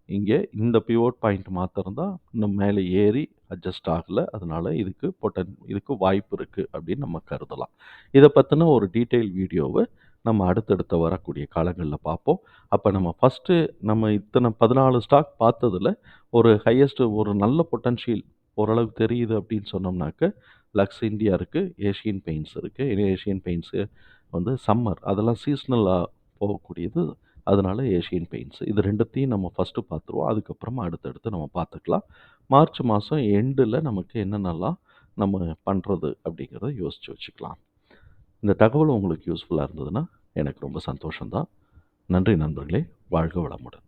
இங்க இந்த பிவோட் பாயிண்ட் மாத்திரம் தான் இன்னும் மேல ஏறி அட்ஜஸ்ட் ஆகல. அதனால இதுக்கு வாய்ப்பு இருக்கு அப்படின்னு நம்ம கருதலாம். இத பத்தின ஒரு டீட்டெயில் வீடியோவ நம்ம அடுத்தடுத்த வரக்கூடிய காலங்கள்ல பார்ப்போம். அப்ப நம்ம இத்தன 14 ஸ்டாக் பார்த்ததுல ஒரு ஹையஸ்ட் ஒரு நல்ல பொட்டன்ஷியல் ஓரளவுக்கு தெரியுது அப்படின்னு சொன்னோம்னாக்க, லக்ஸ் இந்தியா இருக்குது, ஏஷியன் பெயிண்ட்ஸ் இருக்குது. ஏன்னா ஏஷியன் பெயிண்ட்ஸு வந்து சம்மர் அதெல்லாம் சீஸ்னலாக போகக்கூடியது. அதனால ஏஷியன் பெயிண்ட்ஸ் இது 2த்தையும் நம்ம ஃபஸ்ட்டு பார்த்துருவோம். அதுக்கப்புறமா அடுத்தடுத்து நம்ம பார்த்துக்கலாம். மார்ச் மாதம் எண்டில் நமக்கு என்னென்னலாம் நம்ம பண்ணுறது அப்படிங்கிறத யோசித்து வச்சுக்கலாம். இந்த தகவல் உங்களுக்கு யூஸ்ஃபுல்லாக இருந்ததுன்னா எனக்கு ரொம்ப சந்தோஷம்தான். நன்றி நண்பர்களே. வாழ்க வளமுடன்.